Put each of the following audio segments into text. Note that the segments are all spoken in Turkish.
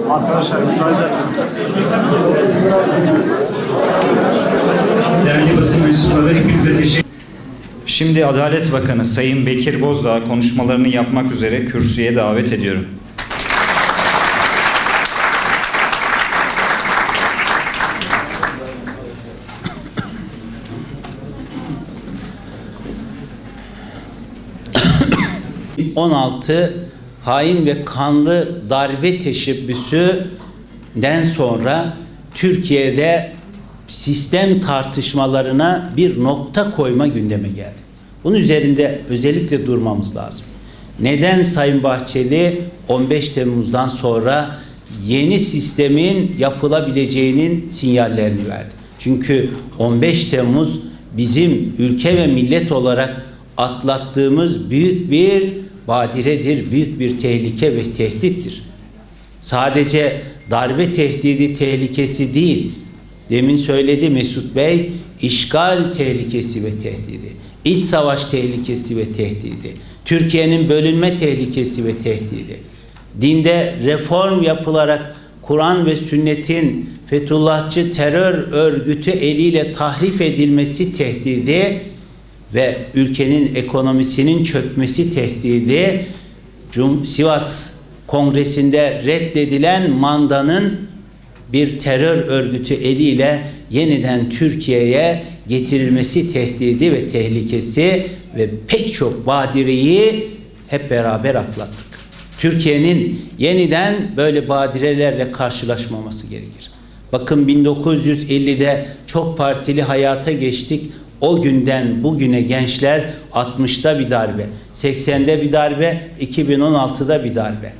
Arkadaşlar müsaade. Değerli basın mensupları, hepinize teşekkür. Şimdi Adalet Bakanı Sayın Bekir Bozdağ konuşmalarını yapmak üzere kürsüye davet ediyorum. ...16 hain ve kanlı darbe teşebbüsünden sonra Türkiye'de sistem tartışmalarına bir nokta koyma gündeme geldi. Bunun üzerinde özellikle durmamız lazım. Neden Sayın Bahçeli 15 Temmuz'dan sonra yeni sistemin yapılabileceğinin sinyallerini verdi? Çünkü 15 Temmuz bizim ülke ve millet olarak atlattığımız büyük bir badiredir, büyük bir tehlike ve tehdittir. Sadece darbe tehdidi tehlikesi değil, demin söyledi Mesut Bey, işgal tehlikesi ve tehdidi, iç savaş tehlikesi ve tehdidi, Türkiye'nin bölünme tehlikesi ve tehdidi, dinde reform yapılarak Kur'an ve sünnetin Fethullahçı terör örgütü eliyle tahrif edilmesi tehdidi ve ülkenin ekonomisinin çökmesi tehdidi, Sivas Kongresi'nde reddedilen mandanın bir terör örgütü eliyle yeniden Türkiye'ye getirilmesi tehdidi ve tehlikesi ve pek çok badireyi hep beraber atlattık. Türkiye'nin yeniden böyle badirelerle karşılaşmaması gerekir. Bakın 1950'de çok partili hayata geçtik. O günden bugüne gençler 60'ta bir darbe, 80'de bir darbe, 2016'da bir darbe.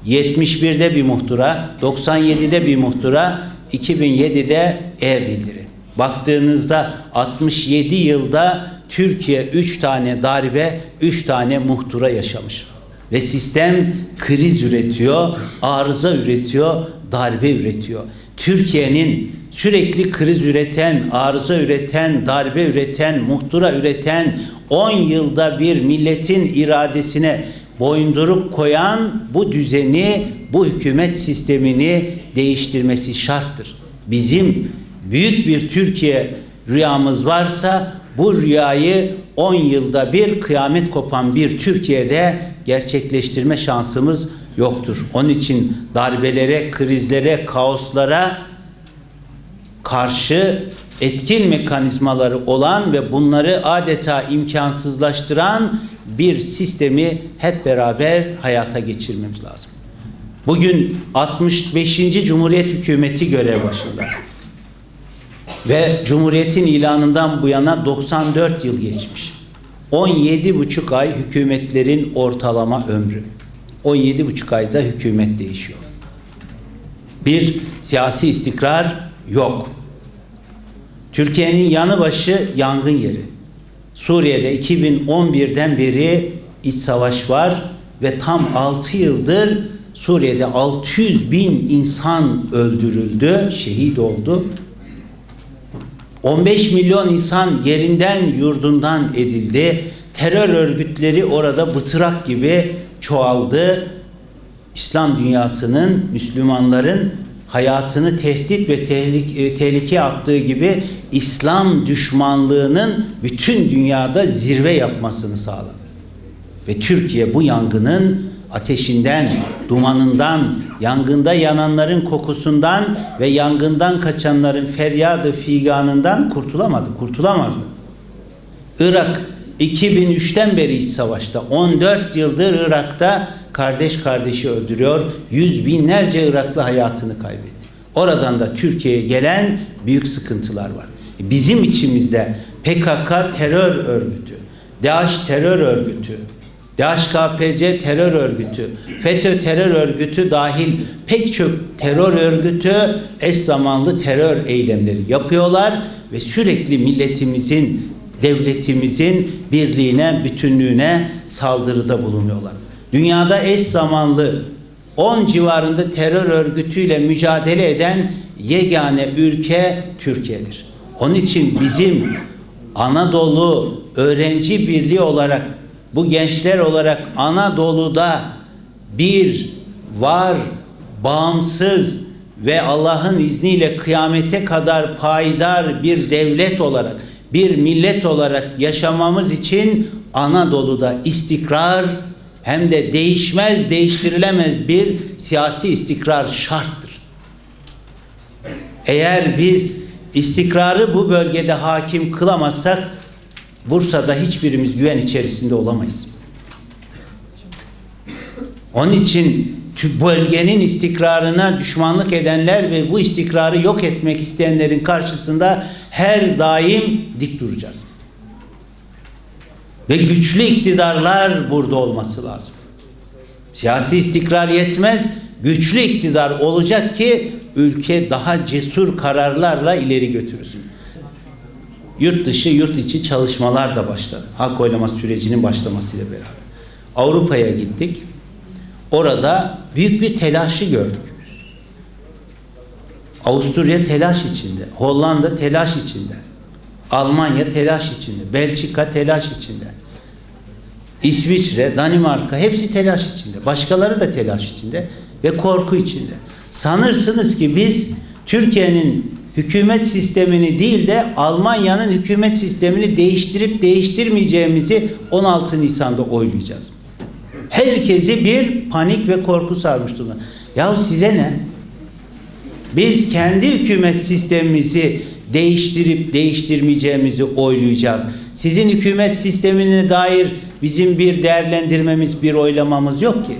71'de bir muhtıra, 97'de bir muhtıra, 2007'de e-bildiri. Baktığınızda 67 yılda Türkiye 3 tane darbe, 3 tane muhtıra yaşamış. Ve sistem kriz üretiyor, arıza üretiyor, darbe üretiyor. Türkiye'nin sürekli kriz üreten, arıza üreten, darbe üreten, muhtıra üreten, 10 yılda bir milletin iradesine boyunduruk koyan bu düzeni, bu hükümet sistemini değiştirmesi şarttır. Bizim büyük bir Türkiye rüyamız varsa bu rüyayı 10 yılda bir kıyamet kopan bir Türkiye'de gerçekleştirme şansımız yoktur. Onun için darbelere, krizlere, kaoslara karşı etkin mekanizmaları olan ve bunları adeta imkansızlaştıran bir sistemi hep beraber hayata geçirmemiz lazım. Bugün 65. Cumhuriyet Hükümeti görev başında. Ve Cumhuriyet'in ilanından bu yana 94 yıl geçmiş. 17,5 ay hükümetlerin ortalama ömrü. 17,5 ayda hükümet değişiyor. Bir siyasi istikrar yok. Türkiye'nin yanı başı yangın yeri. Suriye'de 2011'den beri iç savaş var ve tam 6 yıldır Suriye'de 600 bin insan öldürüldü, şehit oldu. 15 milyon insan yerinden yurdundan edildi. Terör örgütleri orada bıtırak gibi çoğaldı. İslam dünyasının, Müslümanların hayatını tehdit ve tehlikeye attığı gibi İslam düşmanlığının bütün dünyada zirve yapmasını sağladı. Ve Türkiye bu yangının ateşinden, dumanından, yangında yananların kokusundan ve yangından kaçanların feryadı figanından kurtulamazdı. Irak 2003'ten beri iç savaşta, 14 yıldır Irak'ta kardeş kardeşi öldürüyor, yüz binlerce Iraklı hayatını kaybetti. Oradan da Türkiye'ye gelen büyük sıkıntılar var. Bizim içimizde PKK terör örgütü, DAEŞ terör örgütü, DHKPC terör örgütü, FETÖ terör örgütü dahil pek çok terör örgütü eş zamanlı terör eylemleri yapıyorlar ve sürekli milletimizin, devletimizin birliğine, bütünlüğüne saldırıda bulunuyorlar. Dünyada eş zamanlı 10 civarında terör örgütüyle mücadele eden yegane ülke Türkiye'dir. Onun için bizim Anadolu Öğrenci Birliği olarak, bu gençler olarak Anadolu'da bir var, bağımsız ve Allah'ın izniyle kıyamete kadar payidar bir devlet olarak, bir millet olarak yaşamamız için Anadolu'da istikrar, hem de değişmez, değiştirilemez bir siyasi istikrar şarttır. Eğer biz istikrarı bu bölgede hakim kılamazsak, Bursa'da hiçbirimiz güven içerisinde olamayız. Onun için bölgenin istikrarına düşmanlık edenler ve bu istikrarı yok etmek isteyenlerin karşısında her daim dik duracağız. Ve güçlü iktidarlar burada olması lazım. Siyasi istikrar yetmez, güçlü iktidar olacak ki ülke daha cesur kararlarla ileri götürürsün. Yurt dışı, yurt içi çalışmalar da başladı. Halk oylama sürecinin başlamasıyla beraber. Avrupa'ya gittik. Orada büyük bir telaşı gördük. Avusturya telaş içinde, Hollanda telaş içinde, Almanya telaş içinde, Belçika telaş içinde, İsviçre, Danimarka hepsi telaş içinde. Başkaları da telaş içinde ve korku içinde. Sanırsınız ki biz Türkiye'nin hükümet sistemini değil de Almanya'nın hükümet sistemini değiştirip değiştirmeyeceğimizi 16 Nisan'da oylayacağız. Herkesi bir panik ve korku sarmış durumda. Yahu size ne? Biz kendi hükümet sistemimizi değiştirip değiştirmeyeceğimizi oylayacağız. Sizin hükümet sistemine dair bizim bir değerlendirmemiz, bir oylamamız yok ki.